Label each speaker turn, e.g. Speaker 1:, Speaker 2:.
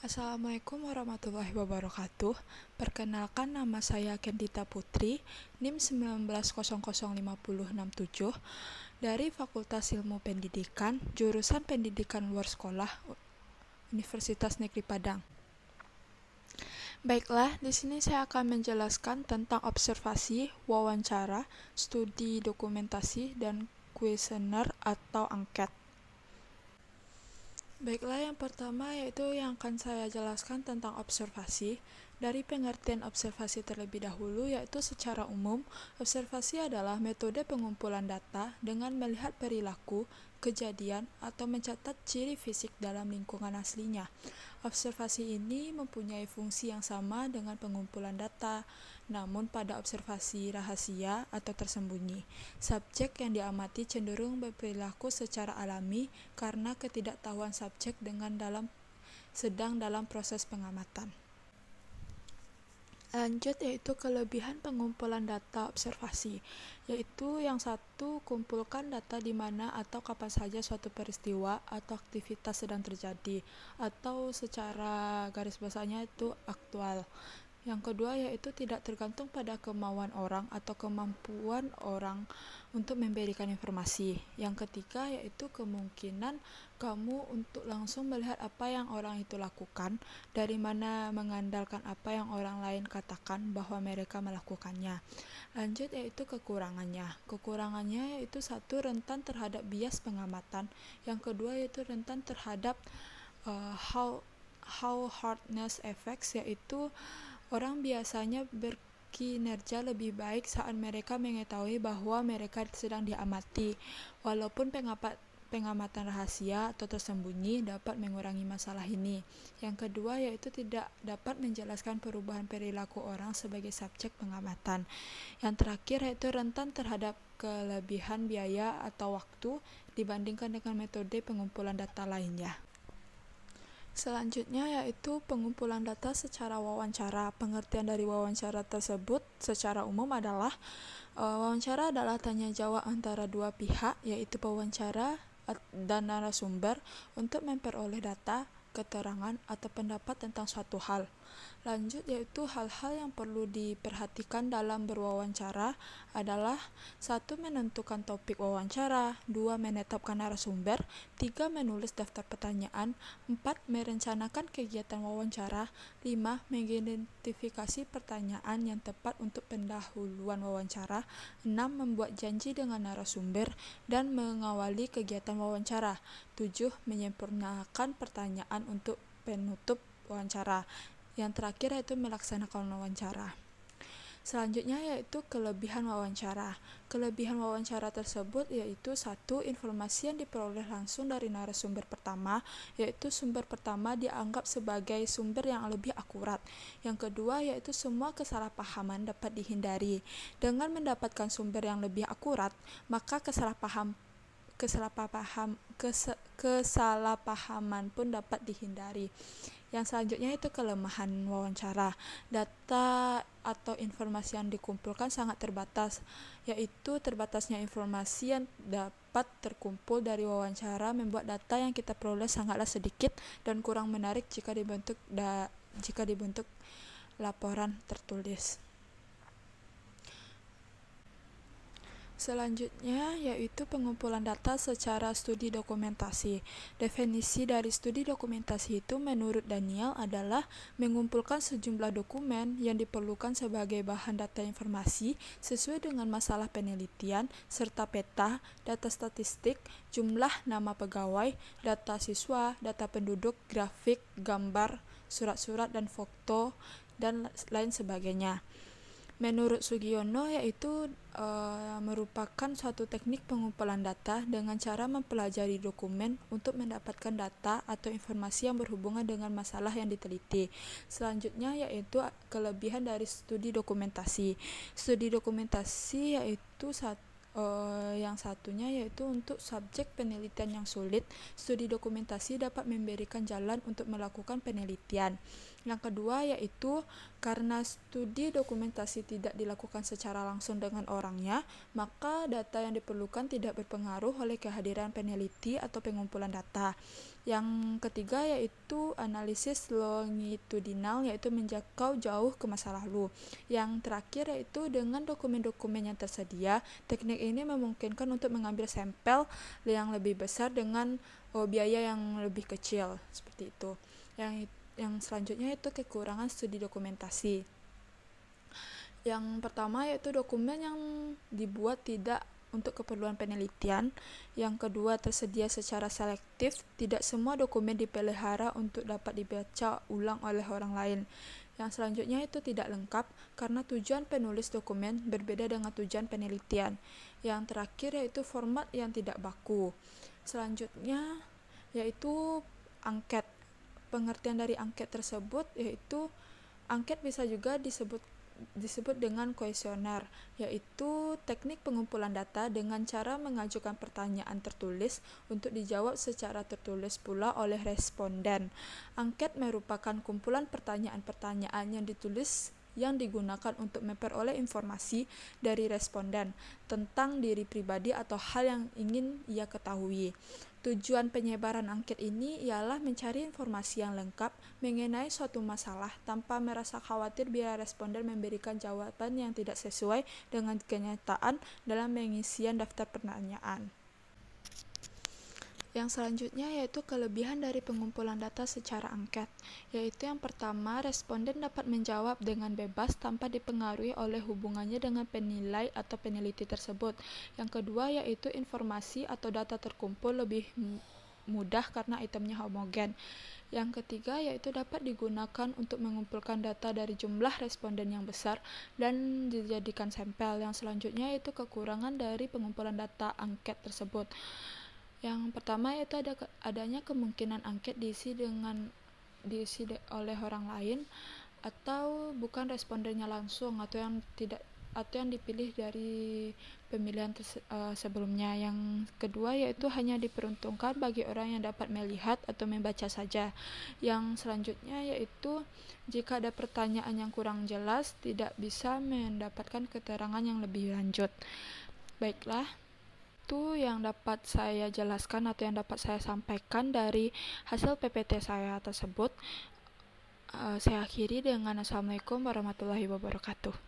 Speaker 1: Assalamualaikum warahmatullahi wabarakatuh. Perkenalkan, nama saya Kendita Putri, NIM 19005067 dari Fakultas Ilmu Pendidikan, jurusan Pendidikan Luar Sekolah, Universitas Negeri Padang. Baiklah, di sini saya akan menjelaskan tentang observasi, wawancara, studi dokumentasi, dan kuesioner atau angket. Baiklah, yang pertama yaitu yang akan saya jelaskan tentang observasi. Dari pengertian observasi terlebih dahulu, yaitu secara umum, observasi adalah metode pengumpulan data dengan melihat perilaku, kejadian, atau mencatat ciri fisik dalam lingkungan aslinya. Observasi ini mempunyai fungsi yang sama dengan pengumpulan data, namun pada observasi rahasia atau tersembunyi, subjek yang diamati cenderung berperilaku secara alami karena ketidaktahuan subjek sedang dalam proses pengamatan. Lanjut, yaitu kelebihan pengumpulan data observasi, yaitu yang satu, kumpulkan data di mana atau kapan saja suatu peristiwa atau aktivitas sedang terjadi, atau secara garis besarnya itu aktual. Yang kedua yaitu tidak tergantung pada kemauan orang atau kemampuan orang untuk memberikan informasi. Yang ketiga yaitu kemungkinan kamu untuk langsung melihat apa yang orang itu lakukan, dari mana mengandalkan apa yang orang lain katakan bahwa mereka melakukannya. Lanjut, yaitu kekurangannya. Kekurangannya yaitu satu, rentan terhadap bias pengamatan. Yang kedua yaitu rentan terhadap hardness effects, yaitu orang biasanya berkinerja lebih baik saat mereka mengetahui bahwa mereka sedang diamati, walaupun pengamatan rahasia atau tersembunyi dapat mengurangi masalah ini. Yang kedua yaitu tidak dapat menjelaskan perubahan perilaku orang sebagai subjek pengamatan. Yang terakhir yaitu rentan terhadap kelebihan biaya atau waktu dibandingkan dengan metode pengumpulan data lainnya. Selanjutnya yaitu pengumpulan data secara wawancara. Pengertian dari wawancara tersebut secara umum adalah wawancara adalah tanya jawab antara dua pihak, yaitu pewawancara dan narasumber, untuk memperoleh data, keterangan, atau pendapat tentang suatu hal. Lanjut, yaitu hal-hal yang perlu diperhatikan dalam berwawancara adalah 1. Menentukan topik wawancara, 2. Menetapkan narasumber, 3. Menulis daftar pertanyaan, 4. Merencanakan kegiatan wawancara, 5. Mengidentifikasi pertanyaan yang tepat untuk pendahuluan wawancara, 6. Membuat janji dengan narasumber dan mengawali kegiatan wawancara, 7. Menyempurnakan pertanyaan untuk penutup wawancara. Yang terakhir yaitu melaksanakan wawancara. Selanjutnya yaitu kelebihan wawancara. Kelebihan wawancara tersebut yaitu 1. Informasi yang diperoleh langsung dari narasumber pertama, yaitu sumber pertama dianggap sebagai sumber yang lebih akurat. Yang kedua yaitu semua kesalahpahaman dapat dihindari. Dengan mendapatkan sumber yang lebih akurat, maka kesalahpahaman pun dapat dihindari. Yang selanjutnya itu kelemahan wawancara. Data atau informasi yang dikumpulkan sangat terbatas, yaitu terbatasnya informasi yang dapat terkumpul dari wawancara membuat data yang kita peroleh sangatlah sedikit dan kurang menarik jika dibentuk laporan tertulis. Selanjutnya yaitu pengumpulan data secara studi dokumentasi. Definisi dari studi dokumentasi itu menurut Daniel adalah mengumpulkan sejumlah dokumen yang diperlukan sebagai bahan data informasi sesuai dengan masalah penelitian serta peta, data statistik, jumlah nama pegawai, data siswa, data penduduk, grafik, gambar, surat-surat dan foto, dan lain sebagainya. Menurut Sugiono yaitu merupakan suatu teknik pengumpulan data dengan cara mempelajari dokumen untuk mendapatkan data atau informasi yang berhubungan dengan masalah yang diteliti. Selanjutnya yaitu kelebihan dari studi dokumentasi. Studi dokumentasi yaitu yang satunya yaitu untuk subjek penelitian yang sulit, studi dokumentasi dapat memberikan jalan untuk melakukan penelitian. Yang kedua yaitu karena studi dokumentasi tidak dilakukan secara langsung dengan orangnya, maka data yang diperlukan tidak berpengaruh oleh kehadiran peneliti atau pengumpulan data. Yang ketiga yaitu analisis longitudinal, yaitu menjangkau jauh ke masa lalu. Yang terakhir yaitu dengan dokumen-dokumen yang tersedia, teknik ini memungkinkan untuk mengambil sampel yang lebih besar dengan biaya yang lebih kecil, seperti itu. Yang selanjutnya itu kekurangan studi dokumentasi. Yang pertama yaitu dokumen yang dibuat tidak untuk keperluan penelitian. Yang kedua, tersedia secara selektif. Tidak semua dokumen dipelihara untuk dapat dibaca ulang oleh orang lain. Yang selanjutnya itu tidak lengkap karena tujuan penulis dokumen berbeda dengan tujuan penelitian. Yang terakhir yaitu format yang tidak baku. Selanjutnya yaitu angket. Pengertian dari angket tersebut yaitu angket bisa juga disebut dengan kuesioner, yaitu teknik pengumpulan data dengan cara mengajukan pertanyaan tertulis untuk dijawab secara tertulis pula oleh responden. Angket merupakan kumpulan pertanyaan-pertanyaan yang ditulis yang digunakan untuk memperoleh informasi dari responden tentang diri pribadi atau hal yang ingin ia ketahui. Tujuan penyebaran angket ini ialah mencari informasi yang lengkap mengenai suatu masalah tanpa merasa khawatir bila responden memberikan jawaban yang tidak sesuai dengan kenyataan dalam pengisian daftar pertanyaan. Yang selanjutnya yaitu kelebihan dari pengumpulan data secara angket, yaitu yang pertama, responden dapat menjawab dengan bebas tanpa dipengaruhi oleh hubungannya dengan penilai atau peneliti tersebut. Yang kedua yaitu informasi atau data terkumpul lebih mudah karena itemnya homogen. Yang ketiga yaitu dapat digunakan untuk mengumpulkan data dari jumlah responden yang besar dan dijadikan sampel. Yang selanjutnya yaitu kekurangan dari pengumpulan data angket tersebut. Yang pertama yaitu adanya kemungkinan angket diisi oleh orang lain atau bukan respondennya langsung atau yang dipilih dari pemilihan sebelumnya. Yang kedua yaitu hanya diperuntukkan bagi orang yang dapat melihat atau membaca saja. Yang selanjutnya yaitu jika ada pertanyaan yang kurang jelas tidak bisa mendapatkan keterangan yang lebih lanjut. Baiklah, itu yang dapat saya jelaskan atau yang dapat saya sampaikan dari hasil PPT saya tersebut. Saya akhiri dengan Assalamualaikum warahmatullahi wabarakatuh.